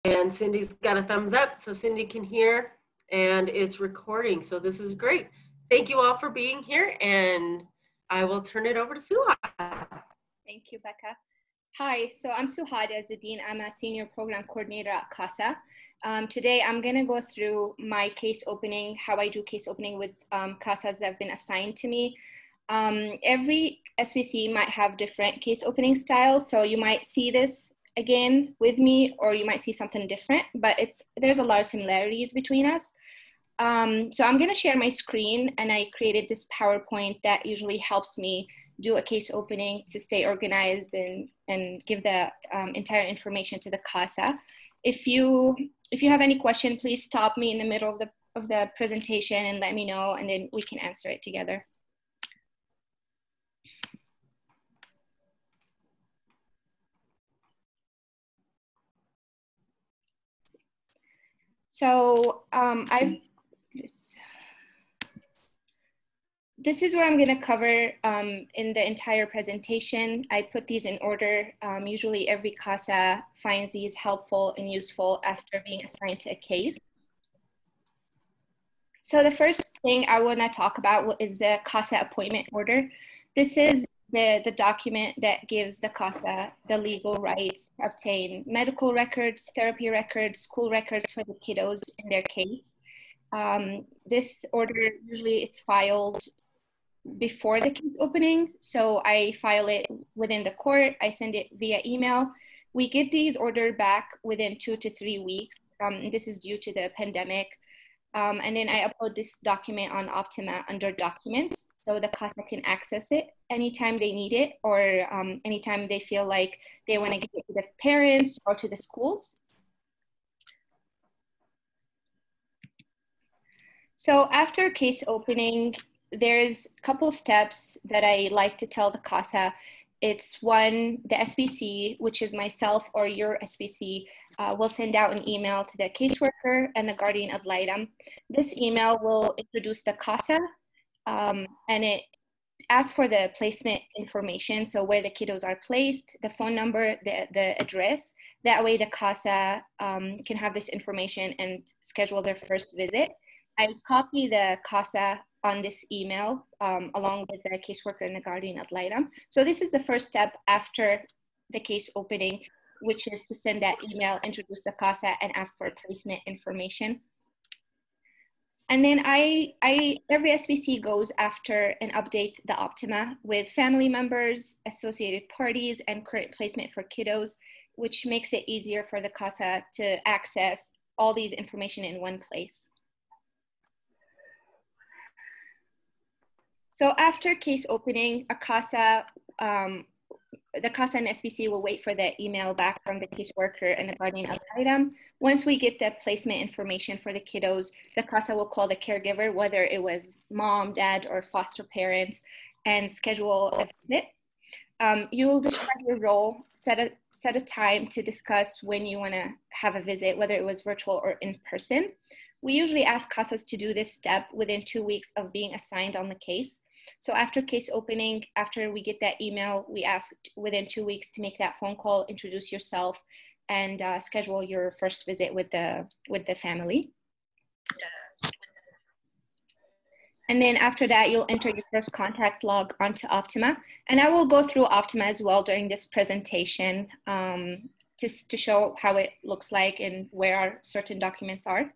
And Cindy's got a thumbs up, so Cindy can hear, and it's recording. So this is great. Thank you all for being here, and I will turn it over to Suha. Thank you, Becca. Hi, so I'm Suhad Azadeen. I'm a senior program coordinator at CASA. Today, I'm going to go through my case opening, how I do case opening with CASAs that have been assigned to me. Every SBC might have different case opening styles, so you might see this again with me, or you might see something different, but there's a lot of similarities between us. So I'm going to share my screen, and I created this PowerPoint that usually helps me do a case opening to stay organized and give the entire information to the CASA. If you have any question, please stop me in the middle of the presentation and let me know, and then we can answer it together. So this is what I'm going to cover in the entire presentation. I put these in order. Usually every CASA finds these helpful and useful after being assigned to a case. So the first thing I want to talk about is the CASA appointment order. This is the document that gives the CASA the legal rights to obtain medical records, therapy records, school records for the kiddos in their case. This order, usually it's filed before the case opening. So I file it within the court. I send it via email. We get these ordered back within 2 to 3 weeks. This is due to the pandemic. And then I upload this document on Optima under documents, so the CASA can access it anytime they need it, or anytime they feel like they want to give it to the parents or to the schools. So after case opening, there's a couple steps that I like to tell the CASA. It's one, the SBC, which is myself or your SBC, will send out an email to the caseworker and the guardian ad litem. This email will introduce the CASA, and it asks for the placement information, so where the kiddos are placed, the phone number, the address. That way the CASA can have this information and schedule their first visit. I copy the CASA on this email along with the caseworker and the guardian ad litem. So this is the first step after the case opening, which is to send that email, introduce the CASA, and ask for placement information. And then every SBC goes after and update the Optima with family members, associated parties, and current placement for kiddos, which makes it easier for the CASA to access all these information in one place. So after case opening, the CASA and SBC will wait for the email back from the caseworker and the guardian ad litem. Once we get the placement information for the kiddos, the CASA will call the caregiver, whether it was mom, dad, or foster parents, and schedule a visit. You'll describe your role, set a time to discuss when you want to have a visit, whether it was virtual or in person. We usually ask CASAs to do this step within 2 weeks of being assigned on the case. So after case opening, after we get that email, we ask within 2 weeks to make that phone call, introduce yourself, and schedule your first visit with the family. And then after that, you'll enter your first contact log onto Optima. And I will go through Optima as well during this presentation, just to show how it looks like and where our certain documents are.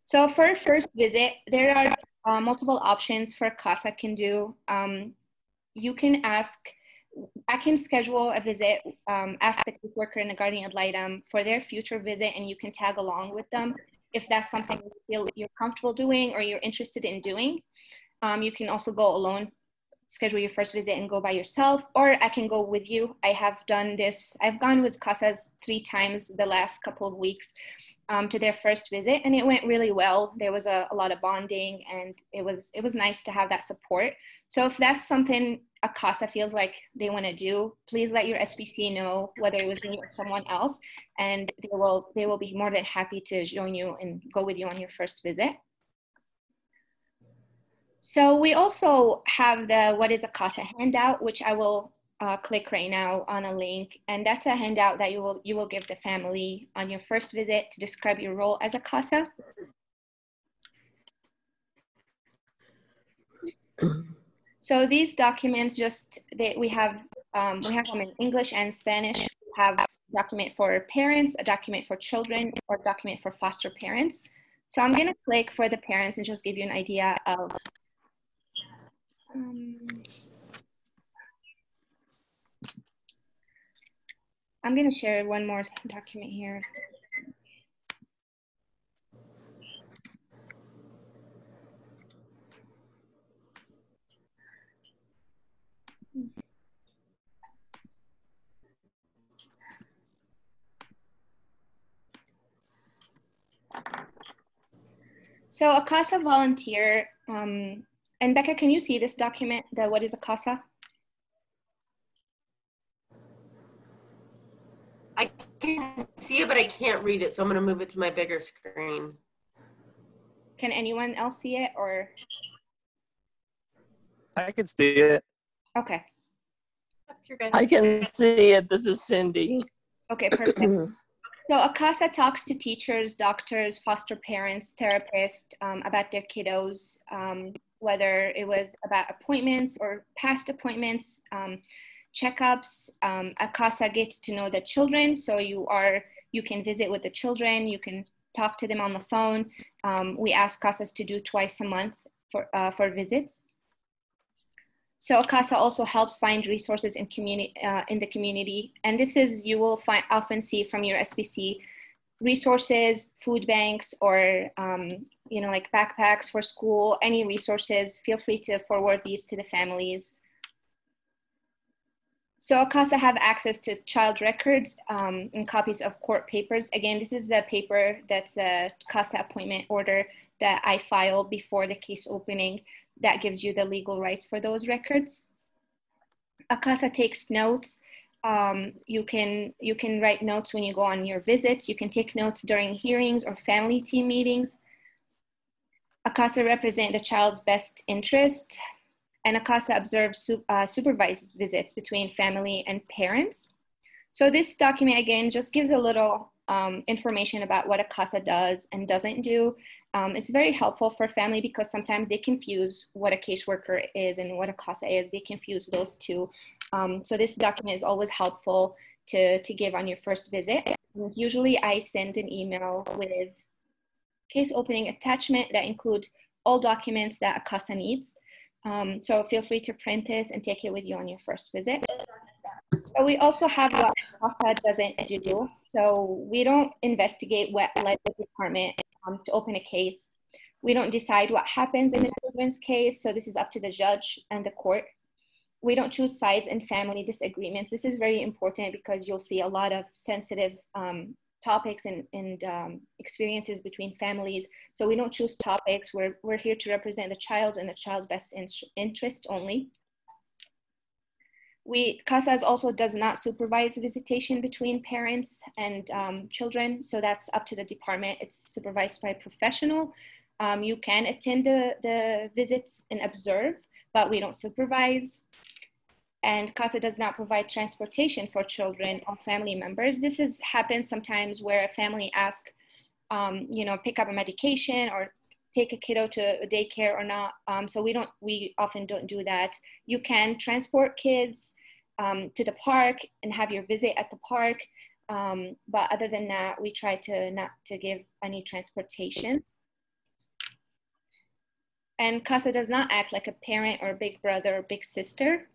So for a first visit, there are multiple options for CASA can do. You can I can schedule a visit, ask the caseworker and the guardian ad litem for their future visit, and you can tag along with them if that's something you feel you're comfortable doing or you're interested in doing. You can also go alone, schedule your first visit and go by yourself, or I can go with you. I have done this. I've gone with CASAs 3 times the last couple of weeks to their first visit, and it went really well. There was a lot of bonding, and it was nice to have that support. So if that's something a CASA feels like they want to do, please let your SBC know, whether it was me or someone else, and they will be more than happy to join you and go with you on your first visit. So we also have the What is a CASA handout, which I will click right now on a link, and that's a handout that you will give the family on your first visit to describe your role as a CASA. So these documents we have them in English and Spanish. We have a document for parents, a document for children, or a document for foster parents. So I'm gonna click for the parents and just give you an idea of I'm gonna share one more document here. So a CASA volunteer, and Becca, can you see this document, what is a CASA? I can see it, but I can't read it, so I'm gonna move it to my bigger screen. Can anyone else see it, or? I can see it. Okay. I can see it. This is Cindy. Okay, perfect. So a CASA talks to teachers, doctors, foster parents, therapists about their kiddos, whether it was about appointments or past appointments, checkups. A CASA gets to know the children, so you can visit with the children, you can talk to them on the phone. We ask CASAs to do twice a month for visits. So CASA also helps find resources in the community. And this is, you will often see from your SBC, resources, food banks, or like backpacks for school, any resources. Feel free to forward these to the families. So CASA have access to child records and copies of court papers. Again, this is the paper that's a CASA appointment order that I filed before the case opening that gives you the legal rights for those records. A CASA takes notes. You can write notes when you go on your visits. You can take notes during hearings or family team meetings. A CASA represents the child's best interest, and a CASA observes supervised visits between family and parents. So this document, again, just gives a little information about what a CASA does and doesn't do. It's very helpful for family because sometimes they confuse what a caseworker is and what a CASA is. They confuse those two. So this document is always helpful to give on your first visit. Usually I send an email with case opening attachment that include all documents that a CASA needs. So feel free to print this and take it with you on your first visit. So we also have what CASA doesn't do. So we don't investigate what led the department to open a case. We don't decide what happens in the children's case. So this is up to the judge and the court. We don't choose sides in family disagreements. This is very important because you'll see a lot of sensitive topics and experiences between families. So we don't choose topics. We're here to represent the child and the child's best interest only. CASA also does not supervise visitation between parents and children, so that's up to the department. It's supervised by a professional. You can attend the visits and observe, but we don't supervise. And CASA does not provide transportation for children or family members. This happens sometimes where a family asks, pick up a medication or take a kiddo to a daycare or not. So we often don't do that. You can transport kids to the park and have your visit at the park. But other than that, we try to not to give any transportation. And CASA does not act like a parent or a big brother or big sister.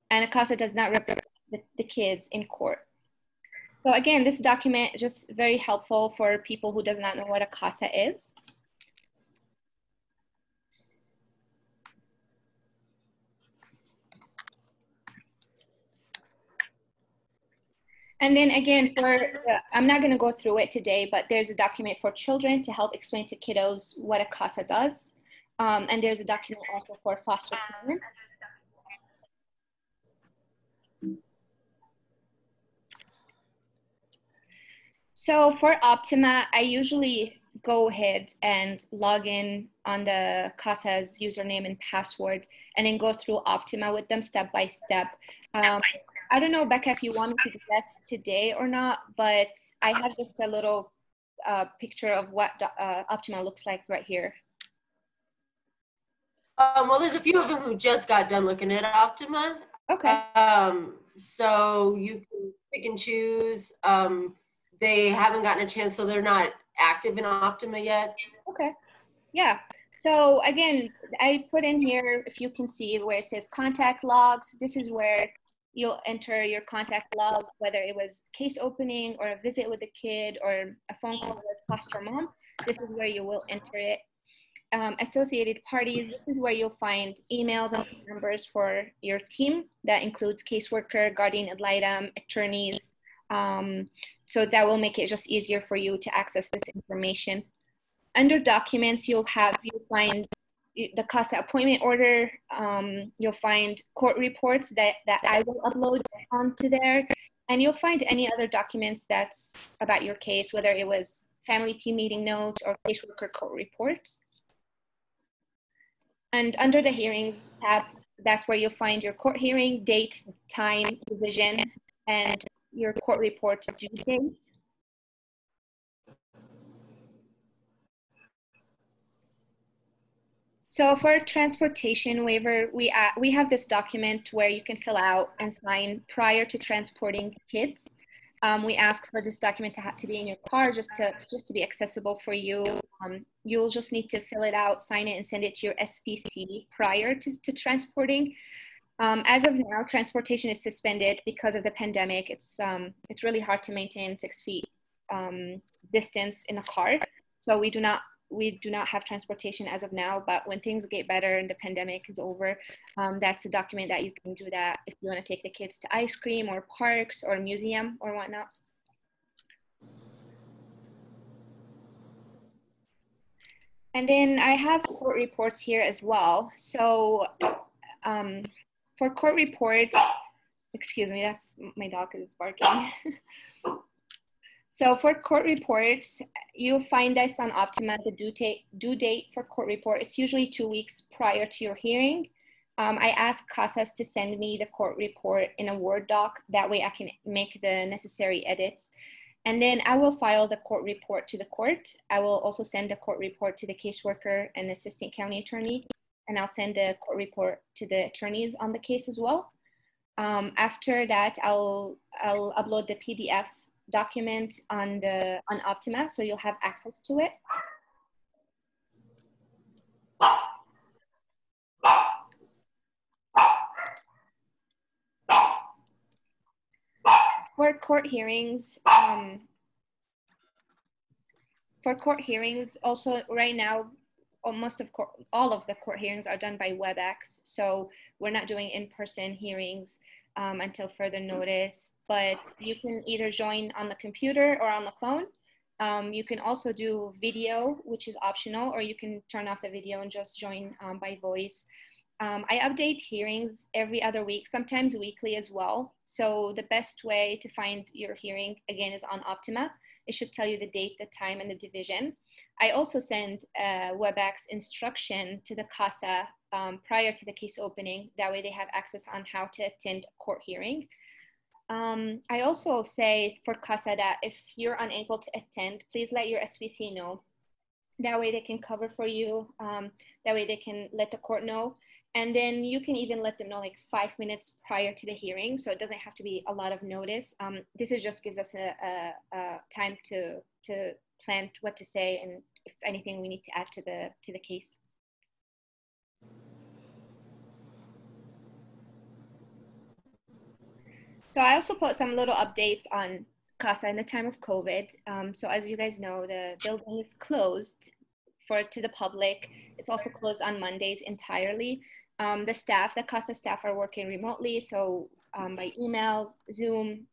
And CASA does not represent the kids in court. So again, this document is just very helpful for people who does not know what a CASA is. And then again, I'm not gonna go through it today, but there's a document for children to help explain to kiddos what a CASA does. And there's a document also for foster parents. So for Optima, I usually go ahead and log in on the CASA's username and password and then go through Optima with them step by step. I don't know, Becca, if you want me to do that today or not, but I have just a little picture of what Optima looks like right here. Well, there's a few of them who just got done looking at Optima. Okay. So you can pick and choose. They haven't gotten a chance, so they're not active in Optima yet. Okay. Yeah. So again, I put in here, if you can see where it says contact logs, this is where you'll enter your contact log, whether it was case opening or a visit with a kid or a phone call with foster mom. This is where you will enter it. Associated parties, this is where you'll find emails and phone numbers for your team. That includes caseworker, guardian ad litem, attorneys. So that will make it just easier for you to access this information. Under documents, you'll find the CASA appointment order. You'll find court reports that I will upload onto there. And you'll find any other documents that's about your case, whether it was family team meeting notes or caseworker court reports. And under the hearings tab, that's where you'll find your court hearing, date, time, division, and your court report due date. So for transportation waiver, we have this document where you can fill out and sign prior to transporting kids. We ask for this document to have to be in your car just to be accessible for you. You'll just need to fill it out, sign it, and send it to your SPC prior to transporting. As of now, transportation is suspended because of the pandemic. It's really hard to maintain 6 feet distance in a car. So we do not have transportation as of now, but when things get better and the pandemic is over, that's a document that you can do that if you want to take the kids to ice cream or parks or museum or whatnot. And then I have court reports here as well. So for court reports, excuse me, that's my dog is barking. So for court reports, you'll find this on Optima, the due date for court report. It's usually 2 weeks prior to your hearing. I ask CASAS to send me the court report in a Word doc. That way I can make the necessary edits. And then I will file the court report to the court. I will also send the court report to the caseworker and assistant county attorney. And I'll send the court report to the attorneys on the case as well. After that, I'll upload the PDF document on Optima, so you'll have access to it. For court hearings, also right now, all of the court hearings are done by WebEx, so we're not doing in-person hearings until further notice, but you can either join on the computer or on the phone. You can also do video, which is optional, or you can turn off the video and just join by voice. I update hearings every other week, sometimes weekly as well. So the best way to find your hearing, again, is on Optima. It should tell you the date, the time, and the division. I also send WebEx instruction to the CASA prior to the case opening. That way they have access on how to attend a court hearing. I also say for CASA that if you're unable to attend, please let your SPC know. That way they can cover for you. That way they can let the court know. And then you can even let them know like 5 minutes prior to the hearing. So it doesn't have to be a lot of notice. This just gives us a time to plan what to say and if anything we need to add to the case. So I also put some little updates on CASA in the time of COVID. So as you guys know, the building is closed to the public. It's also closed on Mondays entirely. The CASA staff are working remotely, so by email, Zoom.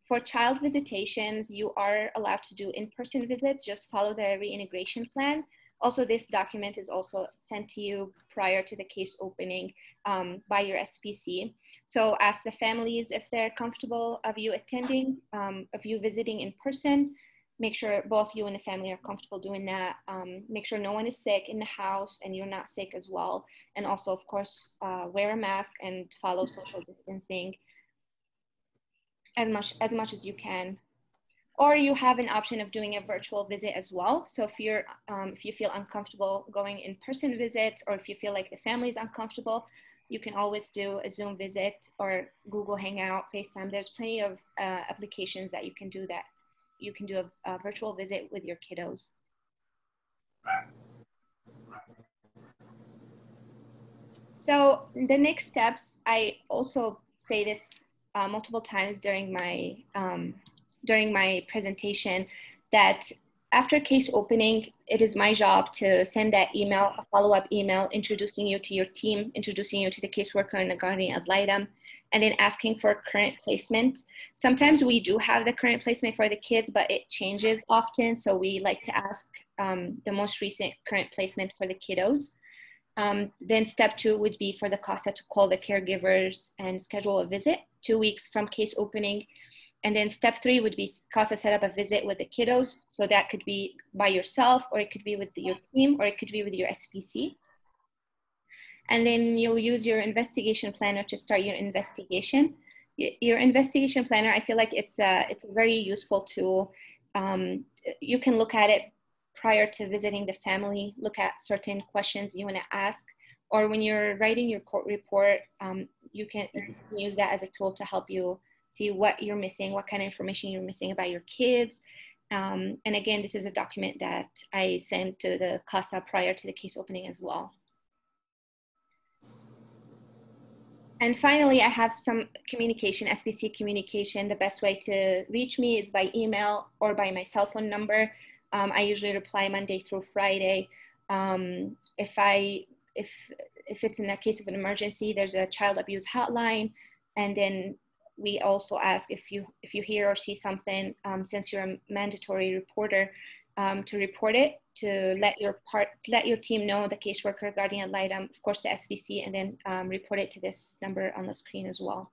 For child visitations, you are allowed to do in-person visits, just follow the reintegration plan. Also, this document is also sent to you prior to the case opening by your SPC. So ask the families if they're comfortable of you attending, of you visiting in person. make sure both you and the family are comfortable doing that. Make sure no one is sick in the house and you're not sick as well. And also, of course, wear a mask and follow social distancing as much as you can. Or you have an option of doing a virtual visit as well. So if you feel uncomfortable going in-person visits, or if you feel like the family is uncomfortable, you can always do a Zoom visit or Google Hangout, FaceTime. There's plenty of applications that you can do that. You can do a virtual visit with your kiddos. So the next steps, I also say this multiple times during my presentation, that after case opening, it is my job to send that email, a follow-up email, introducing you to your team, introducing you to the caseworker and the guardian ad litem, and then asking for current placement. Sometimes we do have the current placement for the kids, but it changes often. So we like to ask the most recent current placement for the kiddos. Then step 2 would be for the CASA to call the caregivers and schedule a visit 2 weeks from case opening. And then step 3 would be CASA set up a visit with the kiddos. So that could be by yourself, or it could be with your team, or it could be with your SPC. And then you'll use your investigation planner to start your investigation. Your investigation planner, I feel like it's a very useful tool. You can look at it prior to visiting the family, look at certain questions you want to ask, or when you're writing your court report, you can use that as a tool to help you see what you're missing, what kind of information you're missing about your kids. And again, this is a document that I sent to the CASA prior to the case opening as well. And finally, I have some communication, SPC communication. The best way to reach me is by email or by my cell phone number. I usually reply Monday through Friday. If it's in a case of an emergency, there's a child abuse hotline. And then we also ask if you hear or see something, since you're a mandatory reporter, to report it, to let your team know, the caseworker, guardian ad litem, of course the SPC, and then report it to this number on the screen as well.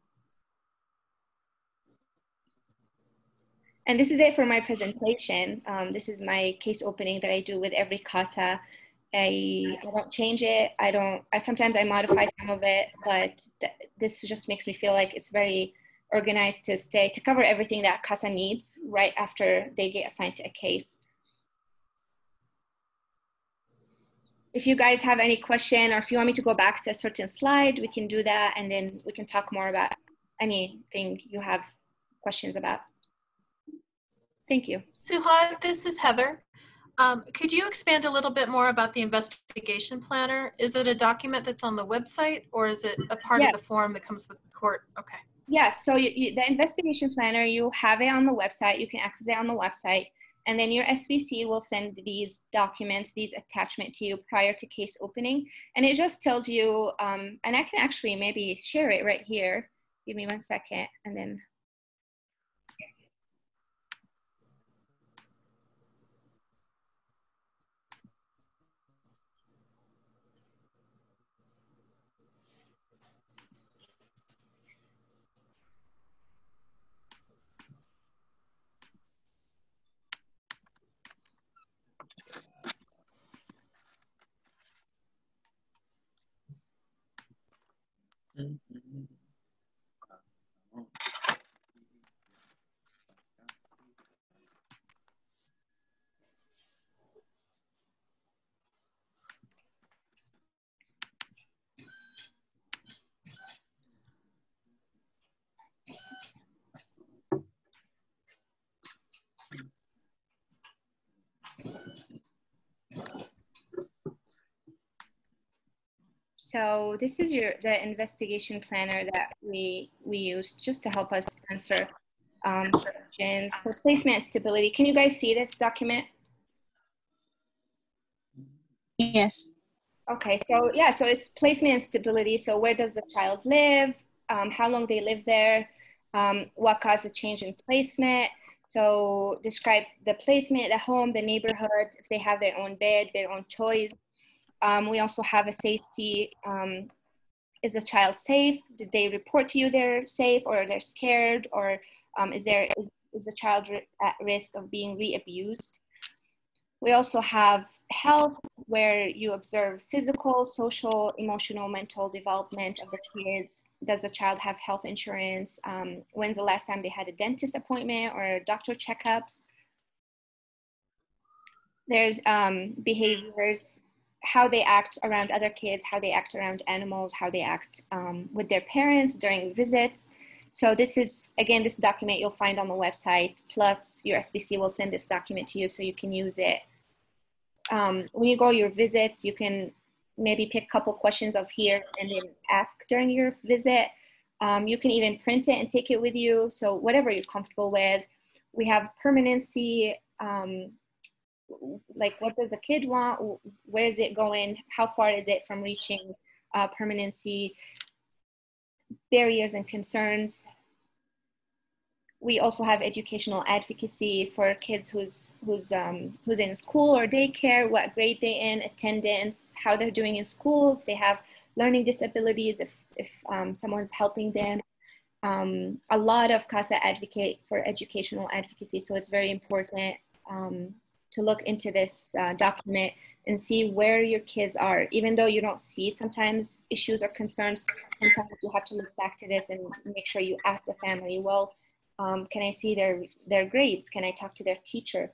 And this is it for my presentation. This is my case opening that I do with every CASA. I don't change it. Sometimes I modify some of it, but this just makes me feel like it's very organized to cover everything that CASA needs right after they get assigned to a case. If you guys have any question, or if you want me to go back to a certain slide, we can do that, and then we can talk more about anything you have questions about. Thank you. Suhad, this is Heather. Could you expand a little bit more about the investigation planner? Is it a document that's on the website, or is it a part of the form that comes with the court? Okay. Yes, so the investigation planner, you have it on the website. You can access it on the website. And then your SVC will send these documents, these attachments to you prior to case opening. And it just tells you, and I can actually maybe share it right here. Give me 1 second, and then. So this is the investigation planner that we use just to help us answer questions. So placement and stability. Can you guys see this document? Yes. Okay, so yeah, so it's placement and stability. So where does the child live? How long they live there? What caused the change in placement? So describe the placement, the home, the neighborhood, if they have their own bed, their own toys. We also have a safety. Is the child safe? Did they report to you they're safe, or they're scared, or is is the child at risk of being re-abused? We also have health, where you observe physical, social, emotional, mental development of the kids. Does the child have health insurance? When's the last time they had a dentist appointment or doctor checkups? There's behaviors, how they act around other kids, how they act around animals, how they act with their parents during visits. So this is, again, this document you'll find on the website, plus your SBC will send this document to you so you can use it. When you go your visits, you can maybe pick a couple questions of here and then ask during your visit. You can even print it and take it with you. So whatever you're comfortable with. We have permanency, like what does a kid want? Where is it going? How far is it from reaching permanency? Barriers and concerns. We also have educational advocacy for kids who's in school or daycare, what grade they're in, attendance, how they're doing in school, if they have learning disabilities, if someone's helping them. A lot of CASA advocate for educational advocacy, so it's very important to look into this document and see where your kids are. Even though you don't see sometimes issues or concerns, sometimes you have to look back to this and make sure you ask the family, well, can I see their grades? Can I talk to their teacher?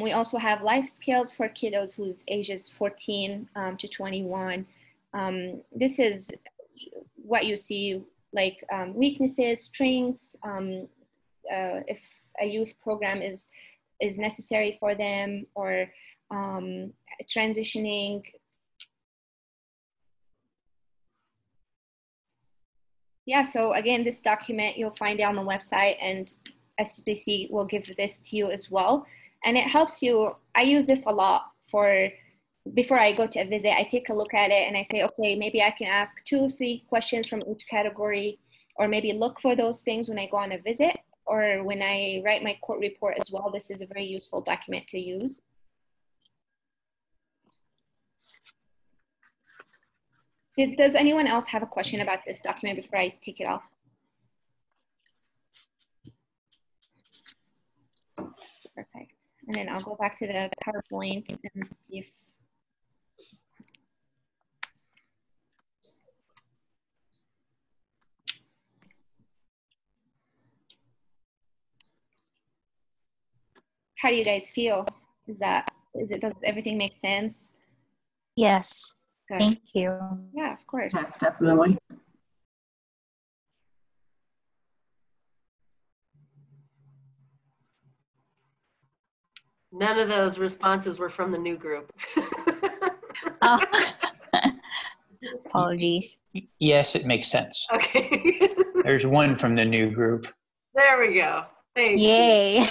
We also have life skills for kiddos whose ages 14 to 21. This is what you see, like weaknesses, strengths, if a youth program is necessary for them, or transitioning. Yeah, so again, this document you'll find it on the website, and SBC will give this to you as well. And it helps you. I use this a lot before I go to a visit. I take a look at it and I say, okay, maybe I can ask 2 or 3 questions from each category, or maybe look for those things when I go on a visit, or when I write my court report as well. This is a very useful document to use. Does anyone else have a question about this document before I take it off? Perfect. And then I'll go back to the PowerPoint and see if. How do you guys feel? Does everything make sense? Yes. Good. Thank you. Yeah, of course. Yes, definitely. None of those responses were from the new group. Oh. Apologies. Yes, it makes sense. Okay. There's one from the new group. There we go. Thanks. Yay.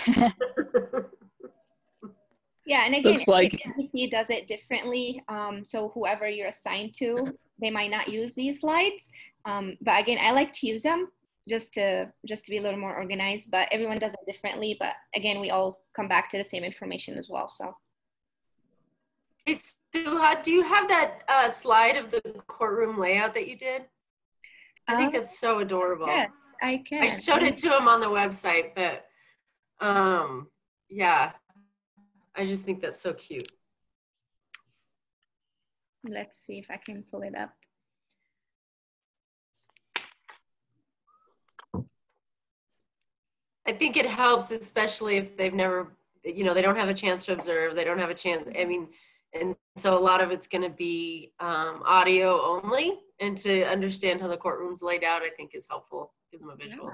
Yeah, and again, Looks like SBC does it differently. So whoever you're assigned to, they might not use these slides. But again, I like to use them just to be a little more organized, but everyone does it differently. But again, we all come back to the same information as well. So. Hey, Suha, do you have that slide of the courtroom layout that you did? I think it's so adorable. Yes, I can. I showed it to him on the website, but yeah, I just think that's so cute. Let's see if I can pull it up. I think it helps, especially if they've never, they don't have a chance to observe. They don't have a chance. I mean, and so a lot of it's going to be audio only, and to understand how the courtroom's laid out, I think is helpful. Gives them a visual.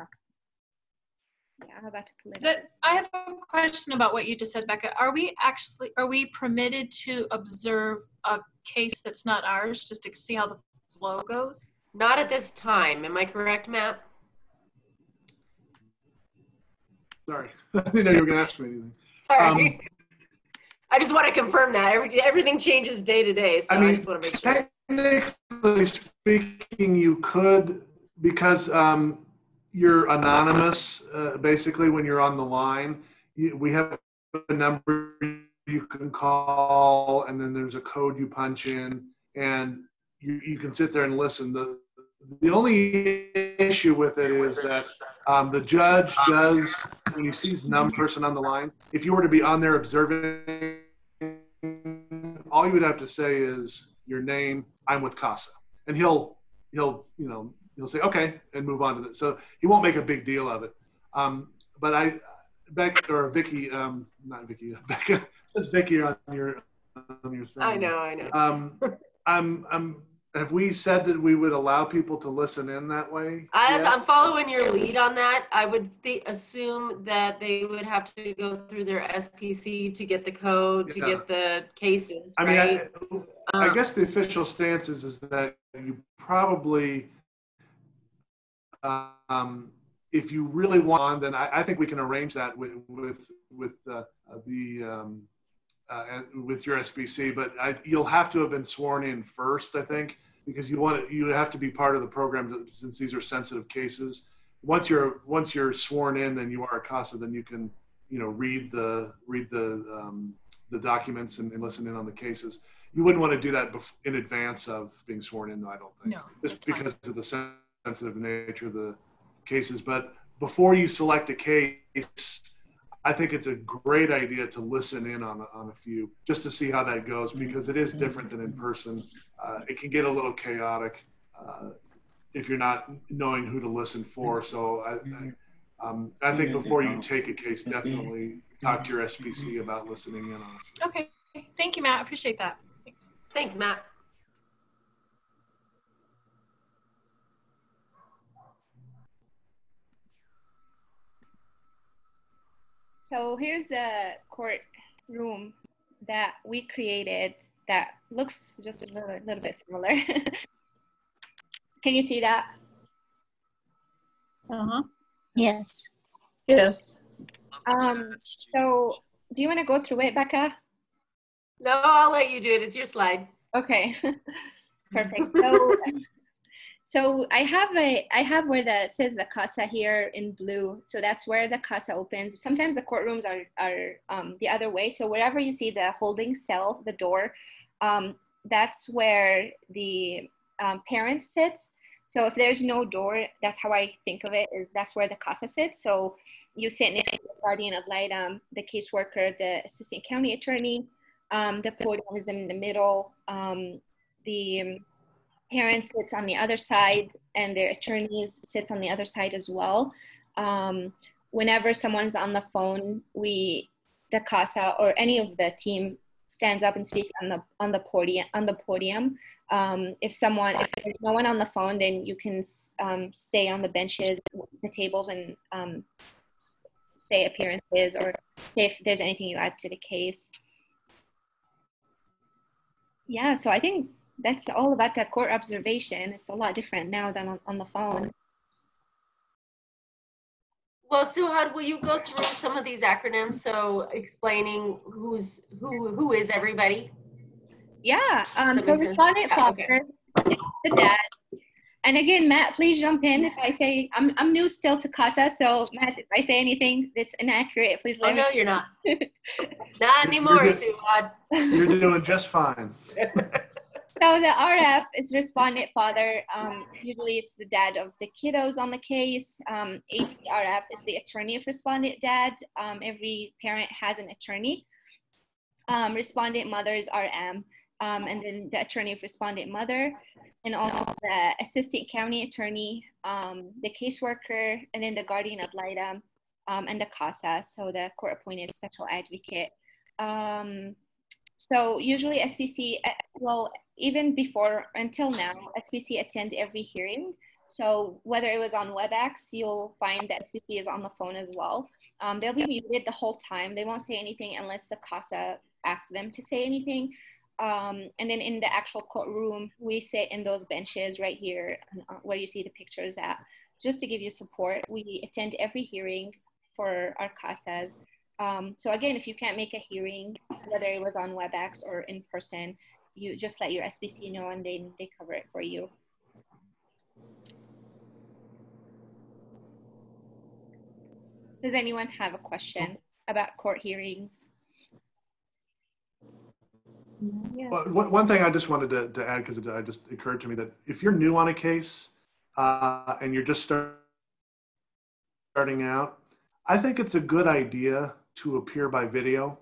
Yeah, I'm about to pull it up. I have a question about what you just said, Becca. Are we permitted to observe a case that's not ours, just to see how the flow goes? Not at this time. Am I correct, Matt? Sorry, I didn't know you were going to ask me anything. Sorry. I just want to confirm that. Everything changes day to day, so I just want to make sure. Technically speaking, you could, because you're anonymous, basically, when you're on the line. We have a number you can call, and then there's a code you punch in, and you can sit there and listen. the only issue with it is that the judge does, when he sees numb person on the line, if you were to be on there observing, all you would have to say is your name, I'm with CASA. And he'll say, okay, and move on to it. So he won't make a big deal of it. But Vicky, not Vicky, Becca, it says Vicky on your thing. I know. Have we said that we would allow people to listen in that way? I'm following your lead on that. I would assume that they would have to go through their SPC to get the code, to get the cases. I right? mean, I guess the official stance is that you probably, if you really want, then I think we can arrange that with your SBC, but you'll have to have been sworn in first, I think, because you have to be part of the program since these are sensitive cases. Once you're sworn in, then you are a CASA, then you can, read the documents and listen in on the cases. You wouldn't want to do that in advance of being sworn in, though, I don't think. No, just because of the sensitive nature of the cases. But before you select a case, I think it's a great idea to listen in on a few, just to see how that goes, because it is different than in person. It can get a little chaotic if you're not knowing who to listen for. So I think before you take a case, definitely talk to your SPC about listening in on a few. Okay, thank you, Matt. I appreciate that. Thanks, Matt. So here's the courtroom that we created that looks just a little bit similar. Can you see that? Yes. Yes. So do you want to go through it, Becca? No, I'll let you do it. It's your slide. Okay, perfect. So I have where it says the CASA here in blue. So that's where the CASA opens. Sometimes the courtrooms are the other way. So wherever you see the holding cell, the door, that's where the parent sits. So if there's no door, that's how I think of it, is that's where the CASA sits. So you sit next to the guardian ad litem, the caseworker, the assistant county attorney, the podium is in the middle, the parent sits on the other side, and their attorneys sits on the other side as well. Whenever someone's on the phone, the CASA or any of the team stands up and speaks on the podium. If there's no one on the phone, then you can stay on the benches, the tables, and say appearances or say if there's anything you add to the case. Yeah, so I think that's all about the court observation. It's a lot different now than on the phone. Well, Suhad, will you go through some of these acronyms? So explaining who is everybody? Yeah, so respondent father, the dad. And again, Matt, please jump in if I say, I'm new still to CASA, so Matt, if I say anything that's inaccurate, please let me know. No, you're not. Not anymore, Suhad. You're doing just fine. So the RF is respondent father. Usually it's the dad of the kiddos on the case. ATRF is the attorney of respondent dad. Every parent has an attorney. Respondent mother is RM. And then the attorney of respondent mother, and also the assistant county attorney, the caseworker, and then the guardian ad litem, and the CASA, so the court appointed special advocate. So usually SPC, well, even before, until now, SPC attend every hearing. So whether it was on WebEx, you'll find that SPC is on the phone as well. They'll be muted the whole time. They won't say anything unless the CASA asks them to say anything. And then in the actual courtroom, we sit in those benches right here where you see the pictures at, just to give you support. We attend every hearing for our CASAs. So again, if you can't make a hearing, whether it was on WebEx or in person, you just let your SBC know and they cover it for you. Does anyone have a question about court hearings? Yeah. Well, one thing I just wanted to add, because it just occurred to me that if you're new on a case, and you're just starting out, I think it's a good idea to appear by video.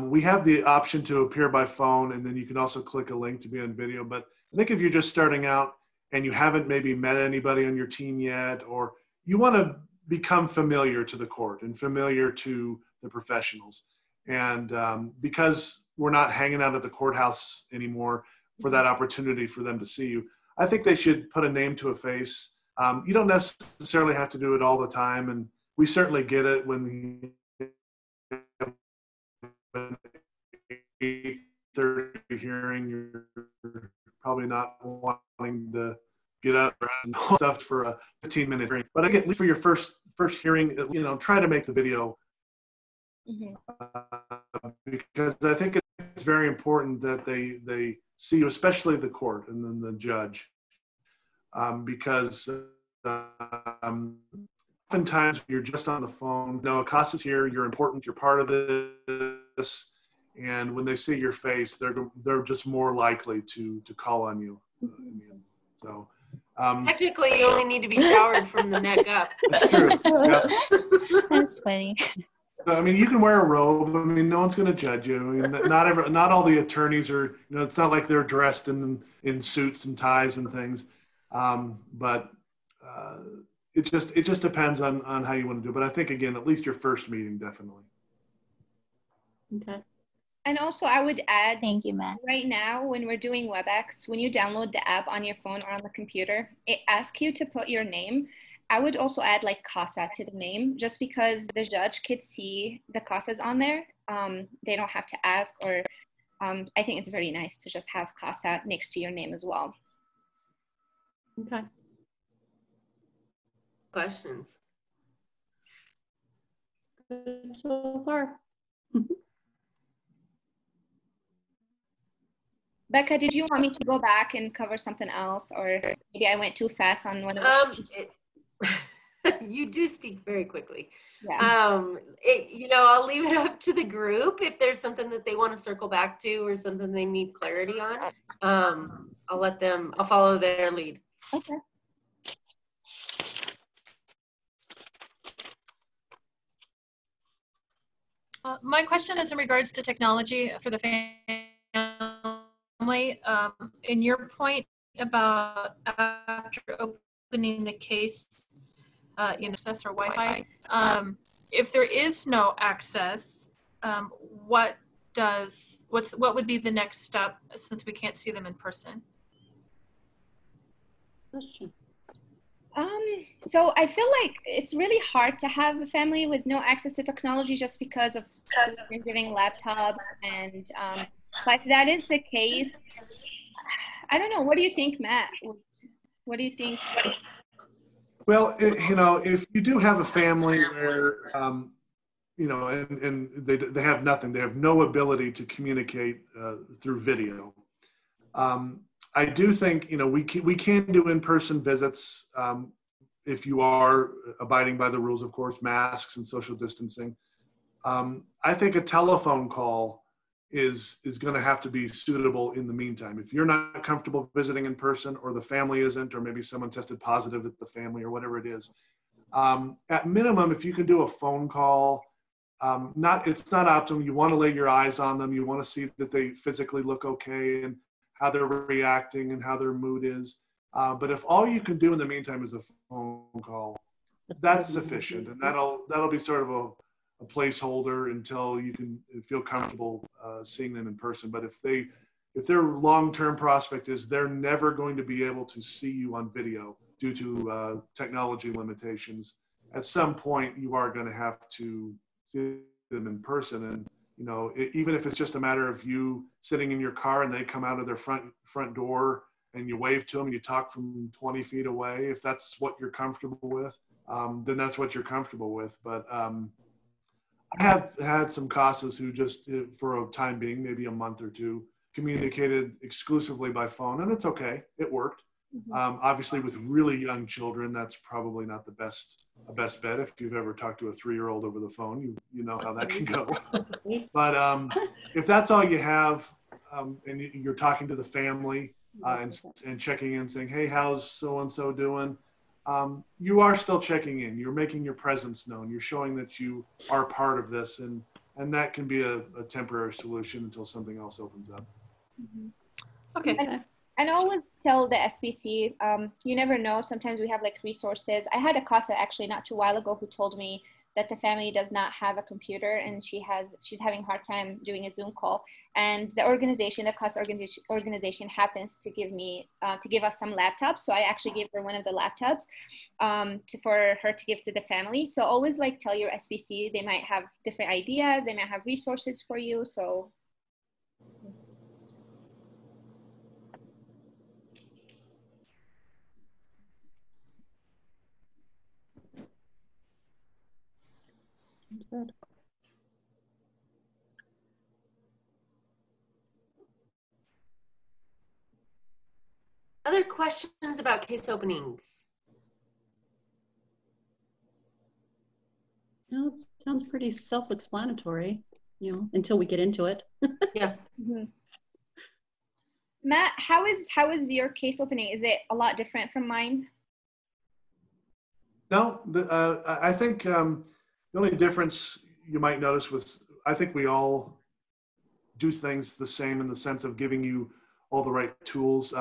We have the option to appear by phone, and then you can also click a link to be on video. But I think if you're just starting out and you haven't maybe met anybody on your team yet, or you want to become familiar to the court and familiar to the professionals. And because we're not hanging out at the courthouse anymore for that opportunity for them to see you, I think they should put a name to a face. You don't necessarily have to do it all the time. And we certainly get it when an 8:30 hearing, you're probably not wanting to get up and stuff for a 15-minute hearing. But again, at least for your first hearing, try to make the video. Because I think it's very important that they see you, especially the court and then the judge, because oftentimes when you're just on the phone, no, Acosta's here, you're important, you're part of this, and when they see your face, they're just more likely to call on you. So technically, you only need to be showered from the neck up. that's true. Yeah. That's funny. So, I mean, you can wear a robe. I mean, no one's going to judge you. I mean, not all the attorneys are. It's not like they're dressed in suits and ties and things. But it just depends on how you want to do it. But I think again, at least your first meeting, definitely. Okay. And also, I would add, Thank you, Matt. right now, when we're doing WebEx, when you download the app on your phone or on the computer, it asks you to put your name. I would also add like CASA to the name, just because the judge could see the CASAs on there. They don't have to ask, or I think it's very nice to just have CASA next to your name as well. Okay. Questions? Good so far. Becca, did you want me to go back and cover something else, or maybe I went too fast on one of the You do speak very quickly. Yeah. I'll leave it up to the group if there's something that they want to circle back to or something they need clarity on. I'll follow their lead. Okay. My question is in regards to technology for the family. In your point about after opening the case, access or Wi-Fi, if there is no access, what would be the next step since we can't see them in person? Question. So I feel like it's really hard to have a family with no access to technology just because of giving laptops, and but that is the case. I don't know. What do you think, Matt? What do you think? Well, if you do have a family where, and they have nothing, they have no ability to communicate through video. I do think, we can do in-person visits if you are abiding by the rules, of course, masks and social distancing. I think a telephone call is going to have to be suitable in the meantime. If you're not comfortable visiting in person, or the family isn't, or maybe someone tested positive at the family or whatever it is, at minimum, if you can do a phone call, it's not optimal. You want to lay your eyes on them. You want to see that they physically look okay and how they're reacting and how their mood is. But if all you can do in the meantime is a phone call, that's sufficient. And that'll be sort of a placeholder until you can feel comfortable seeing them in person. But if their long-term prospect is they're never going to be able to see you on video due to technology limitations, at some point you are going to have to see them in person. And even if it's just a matter of you sitting in your car and they come out of their front door and you wave to them and you talk from 20 feet away, if that's what you're comfortable with, then that's what you're comfortable with. But I have had some CASAs who just, for a time being, maybe a month or two, communicated exclusively by phone, and it's okay. It worked. Obviously, with really young children, that's probably not the best bet. If you've ever talked to a 3-year-old over the phone, you know how that can go. But if that's all you have, and you're talking to the family, and checking in, saying, hey, how's so-and-so doing? You are still checking in. You're making your presence known. You're showing that you are part of this, and that can be a temporary solution until something else opens up. Okay. And always tell the SBC, you never know. Sometimes we have like resources. I had a CASA actually not too while ago who told me that the family does not have a computer and she's having a hard time doing a Zoom call. And the organization, the CASA organization happens to give us some laptops. So I actually gave her one of the laptops for her to give to the family. So always like tell your SBC, they might have different ideas. They might have resources for you. So. Good. Other questions about case openings? No, it sounds pretty self-explanatory, until we get into it. Yeah. Mm-hmm. Matt, how is your case opening? Is it a lot different from mine? No, I think the only difference you might notice I think we all do things the same in the sense of giving you all the right tools.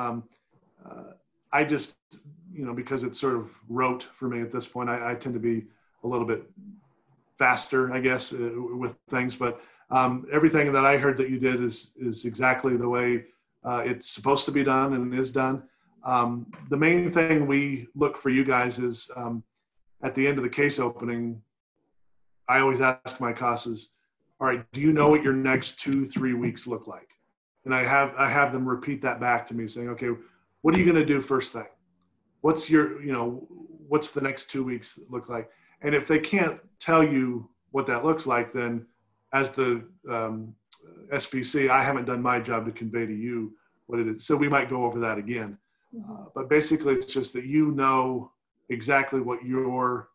I just, because it's sort of rote for me at this point, I tend to be a little bit faster, I guess, with things. But everything that I heard that you did is exactly the way it's supposed to be done and is done. The main thing we look for you guys is at the end of the case opening, I always ask my CASAs, all right, do you know what your next 2-3 weeks look like? And I have them repeat that back to me saying, okay, what are you going to do first thing? What's what's the next 2 weeks look like? And if they can't tell you what that looks like, then as the SBC, I haven't done my job to convey to you what it is. So we might go over that again. But basically it's just that exactly what your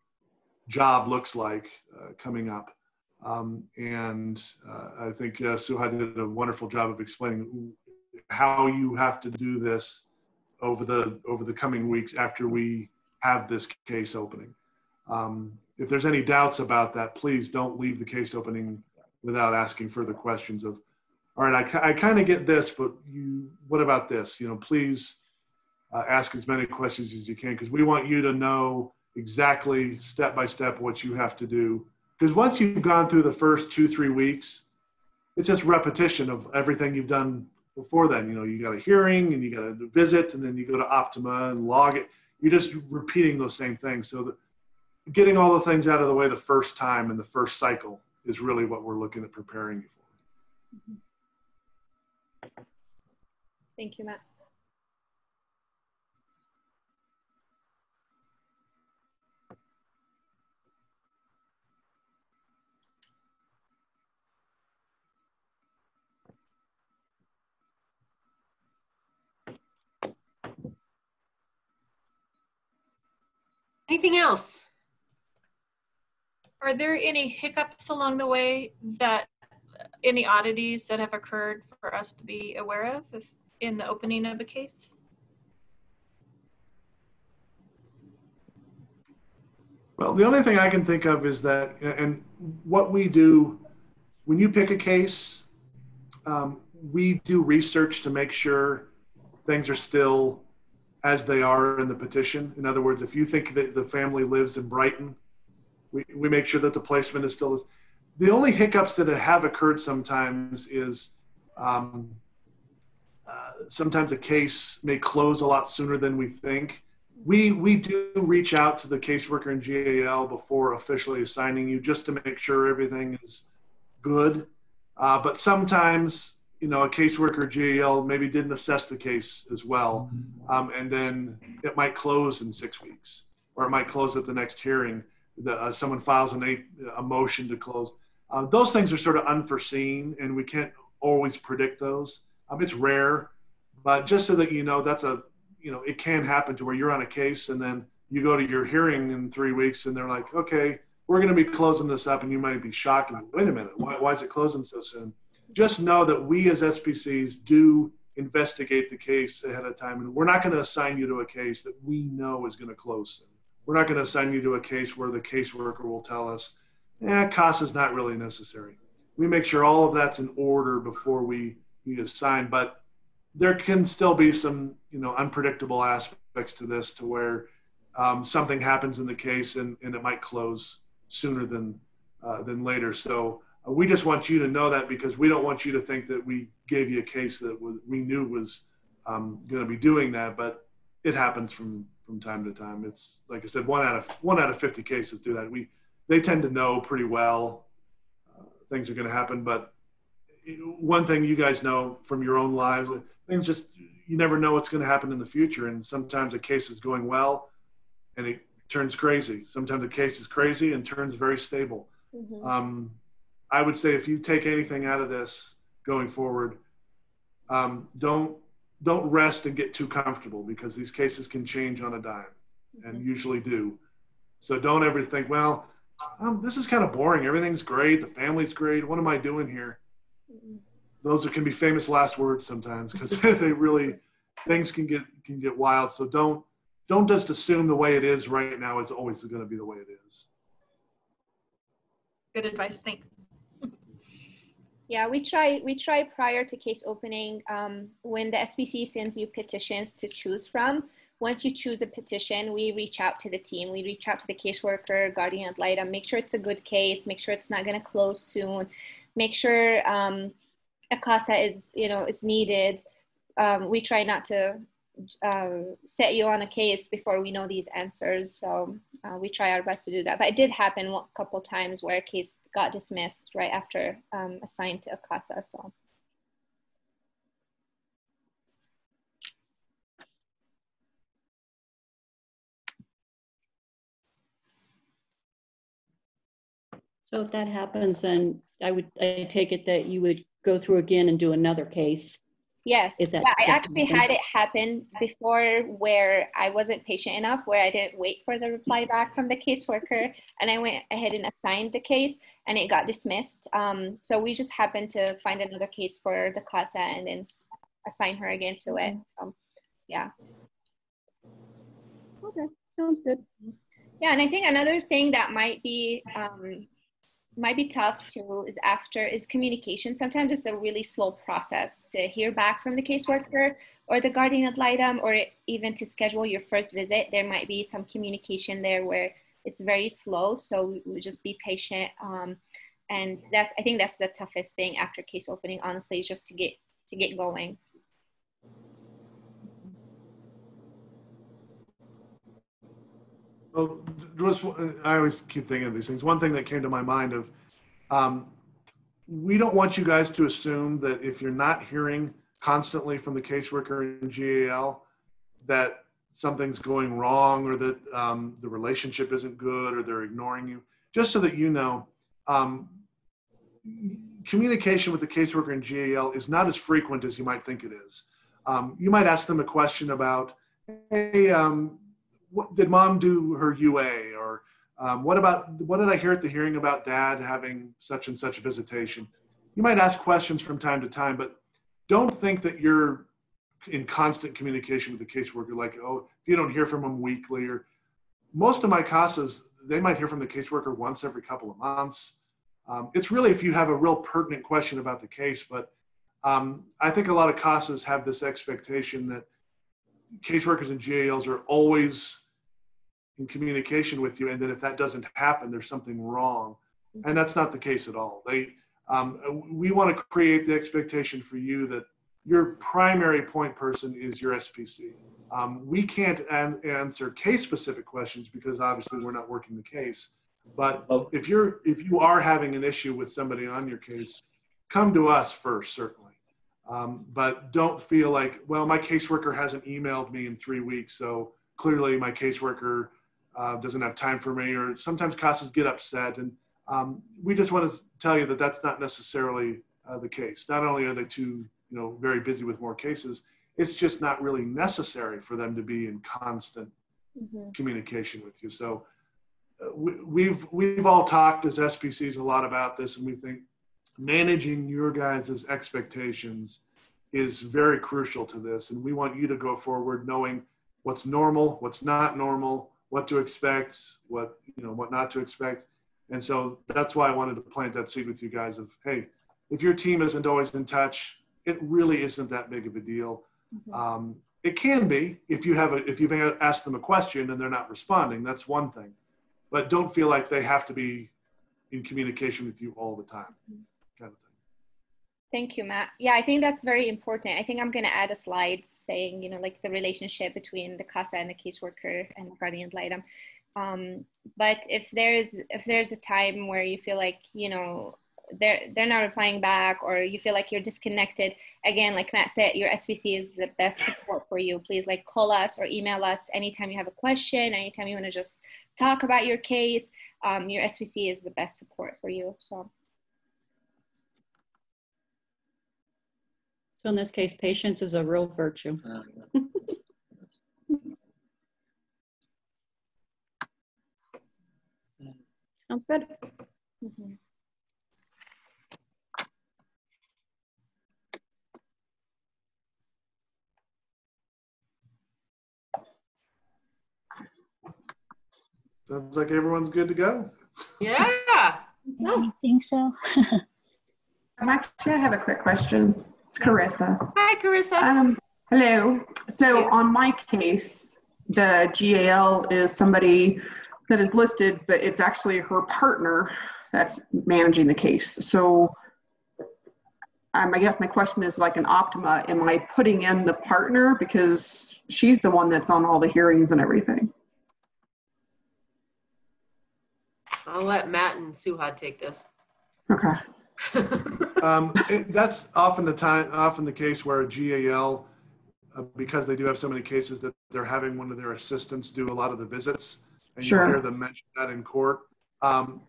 job looks like coming up. And I think Suha did a wonderful job of explaining how you have to do this over the coming weeks after we have this case opening. If there's any doubts about that, please don't leave the case opening without asking further questions of, all right, I kind of get this, but what about this? Please ask as many questions as you can, because we want you to know exactly step by step what you have to do. Because once you've gone through the first 2-3 weeks, it's just repetition of everything you've done before then. You got a hearing and you got a visit and then you go to Optima and log it. You're just repeating those same things. So that getting all the things out of the way the first time in the first cycle is really what we're looking at preparing you for. Thank you, Matt. Anything else? Are there any hiccups along the way any oddities that have occurred for us to be aware of in the opening of a case? Well, the only thing I can think of is that, and what we do, when you pick a case, we do research to make sure things are still as they are in the petition. In other words, if you think that the family lives in Brighton, we make sure that the placement is still. The only hiccups that have occurred sometimes is sometimes a case may close a lot sooner than we think. We do reach out to the caseworker in GAL before officially assigning you just to make sure everything is good. But sometimes, a caseworker GAL maybe didn't assess the case as well. And then it might close in 6 weeks, or it might close at the next hearing. Someone files a motion to close. Those things are sort of unforeseen, and we can't always predict those. It's rare, but just so that it can happen to where you're on a case and then you go to your hearing in 3 weeks and they're like, okay, we're going to be closing this up, and you might be shocked. Wait a minute, why is it closing so soon? Just know that we as SPCs do investigate the case ahead of time. And we're not going to assign you to a case that we know is going to close soon. We're not going to assign you to a case where the caseworker will tell us, CASA is not really necessary. We make sure all of that's in order before we assign, but there can still be some, unpredictable aspects to this, to where something happens in the case and it might close sooner than later. So we just want you to know that, because we don't want you to think that we gave you a case that we knew was going to be doing that, but it happens from time to time. It's like I said, one out of 50 cases do that. They tend to know pretty well things are going to happen, but one thing you guys know from your own lives, things you never know what's going to happen in the future. And sometimes a case is going well and it turns crazy. Sometimes a case is crazy and turns very stable. Mm-hmm. I would say if you take anything out of this going forward, don't rest and get too comfortable, because these cases can change on a dime, and usually do. So don't ever think, well, this is kind of boring. Everything's great. The family's great. What am I doing here? Those can be famous last words sometimes, because things can get wild. So don't just assume the way it is right now is always going to be the way it is. Good advice. Thanks. Yeah, we try prior to case opening, when the SBC sends you petitions to choose from. Once you choose a petition, we reach out to the team. We reach out to the caseworker, guardian ad litem, make sure it's a good case, make sure it's not going to close soon, make sure a CASA is needed. We try not to set you on a case before we know these answers. So we try our best to do that. But it did happen a couple times where a case got dismissed right after assigned to a CASA. So if that happens, then I take it that you would go through again and do another case. Yes, I actually had it happen before, where I wasn't patient enough, where I didn't wait for the reply back from the caseworker, and I went ahead and assigned the case, and it got dismissed. So we just happened to find another case for the CASA and then assign her again to it. So, yeah. Okay, sounds good. Yeah, and I think another thing that might be tough too is communication. Sometimes it's a really slow process to hear back from the caseworker or the guardian ad litem, or even to schedule your first visit. There might be some communication there where it's very slow. So we just be patient. And I think that's the toughest thing after case opening, honestly, is just to get going. Well, I always keep thinking of these things. One thing that came to my mind of, we don't want you guys to assume that if you're not hearing constantly from the caseworker in GAL, that something's going wrong, or that the relationship isn't good, or they're ignoring you. Just so that you know, communication with the caseworker in GAL is not as frequent as you might think it is. You might ask them a question about, hey, did mom do her UA? Or what did I hear at the hearing about dad having such and such visitation? You might ask questions from time to time, but don't think that you're in constant communication with the caseworker. Like, oh, if you don't hear from them weekly, or most of my CASAs, they might hear from the caseworker once every couple of months. It's really if you have a real pertinent question about the case, but I think a lot of CASAs have this expectation that caseworkers and GALs are always in communication with you, and that if that doesn't happen, there's something wrong. And that's not the case at all. We want to create the expectation for you that your primary point person is your SPC. We can't answer case-specific questions because obviously we're not working the case. But if you are having an issue with somebody on your case, come to us first, certainly. But don't feel like, well, my caseworker hasn't emailed me in 3 weeks, so clearly my caseworker doesn't have time for me. Or sometimes CASAs get upset, and we just want to tell you that that's not necessarily the case. Not only are they too, very busy with more cases, it's just not really necessary for them to be in constant communication with you. So we've all talked as SPCs a lot about this, and we think managing your guys' expectations is very crucial to this. And we want you to go forward knowing what's normal, what's not normal, what to expect, what not to expect. And so that's why I wanted to plant that seed with you guys of, hey, if your team isn't always in touch, it really isn't that big of a deal. It can be if you've asked them a question and they're not responding, that's one thing. But don't feel like they have to be in communication with you all the time, kind of thing. Thank you, Matt. Yeah, I think that's very important. I think I'm going to add a slide saying, like the relationship between the CASA and the caseworker and the guardian ad litem. But if there's a time where you feel like, they're not replying back, or you feel like you're disconnected, again, like Matt said, your SVC is the best support for you. Please call us or email us anytime you have a question, anytime you want to just talk about your case. Your SVC is the best support for you. So in this case, patience is a real virtue. Sounds good. Sounds like everyone's good to go. Yeah. I think so. Actually, I have a quick question. It's Carissa. Hi, Carissa. Hello. So on my case, the GAL is somebody that is listed, but it's actually her partner that's managing the case. So I guess my question is like an Optima, am I putting in the partner because she's the one that's on all the hearings and everything? I'll let Matt and Suhad take this. Okay. That's often the case where a GAL, because they do have so many cases, that they're having one of their assistants do a lot of the visits, and Sure. you'll hear them mention that in court. And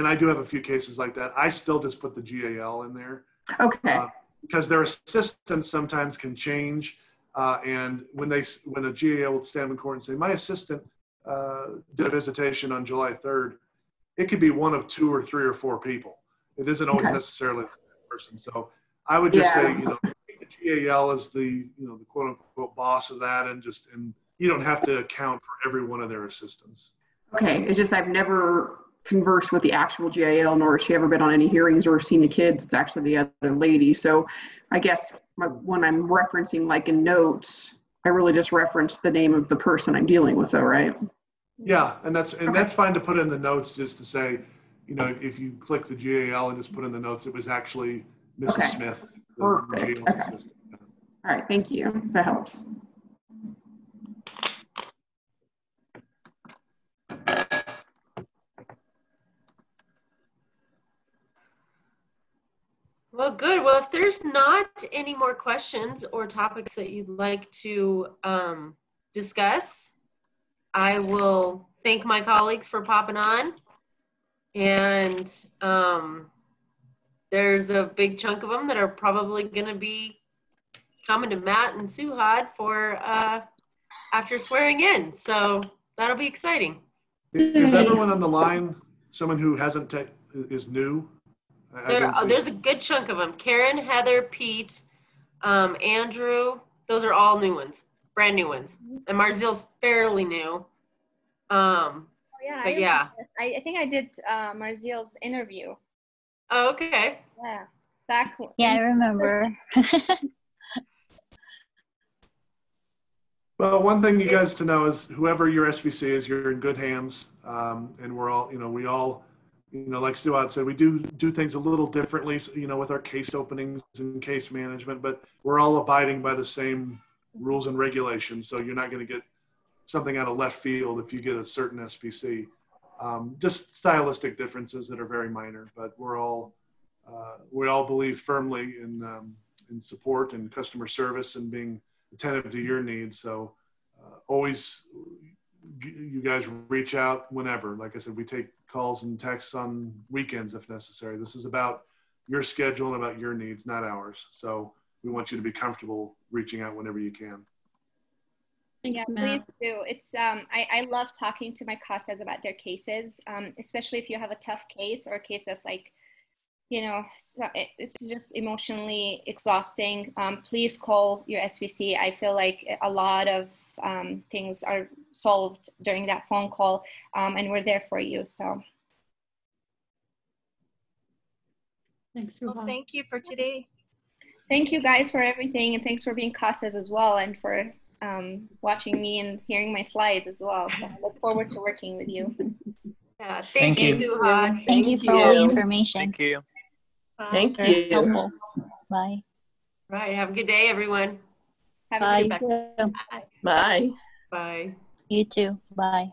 I do have a few cases like that. I still just put the GAL in there. Okay. Because their assistants sometimes can change, and when a GAL would stand in court and say, my assistant did a visitation on July 3rd, it could be one of 2 or 3 or 4 people. It isn't always necessarily the same person. So I would just say, the GAL is the quote unquote boss of that, and you don't have to account for every one of their assistants. Okay. It's just I've never conversed with the actual GAL, nor has she ever been on any hearings or seen the kids. It's actually the other lady. So I guess when I'm referencing like in notes, I really just reference the name of the person I'm dealing with, though, right? Yeah, and that's fine to put in the notes, just to say, if you click the GAL and just put in the notes, it was actually Mrs. Smith, the Perfect. GAL's Okay. assistant. All right. Thank you. That helps. Well, good. Well, if there's not any more questions or topics that you'd like to discuss, I will thank my colleagues for popping on. And there's a big chunk of them that are probably going to be coming to Matt and Suhad for after swearing in. So that'll be exciting. Is everyone on the line someone who is new? There's a good chunk of them. Karen, Heather, Pete, Andrew. Those are all new ones, brand new ones. And Marzil's fairly new. yeah, but yeah. I think I did Marzil's interview. Oh, okay. Yeah. Yeah, I remember. Well, one thing you guys to know is whoever your SVC is, you're in good hands. And we're all, we all, like Suhad said, we do things a little differently, with our case openings and case management, but we're all abiding by the same rules and regulations. So you're not going to get something out of left field if you get a certain SVC. Just stylistic differences that are very minor, but we all believe firmly in support and customer service and being attentive to your needs. So always, you guys reach out whenever. Like I said, we take calls and texts on weekends if necessary. This is about your schedule and about your needs, not ours. So we want you to be comfortable reaching out whenever you can. Thanks, Yeah, Matt. please do. It's I love talking to my CASAs about their cases, especially if you have a tough case or a case that's like you know, it's just emotionally exhausting. Please call your SBC. I feel like a lot of things are solved during that phone call, and we're there for you. So Thanks, Well, Ruha. thank you for today. thank you guys for everything, and thanks for being CASAs as well, and for watching me and hearing my slides as well. So I look forward to working with you. Yeah, Thank thank you, you. Suha. Thank you for all the information. Thank you. Bye. Thank Very you. helpful. Bye. Right. Have a good day, everyone. Have a Bye. good Bye. Bye. Bye. You too. Bye.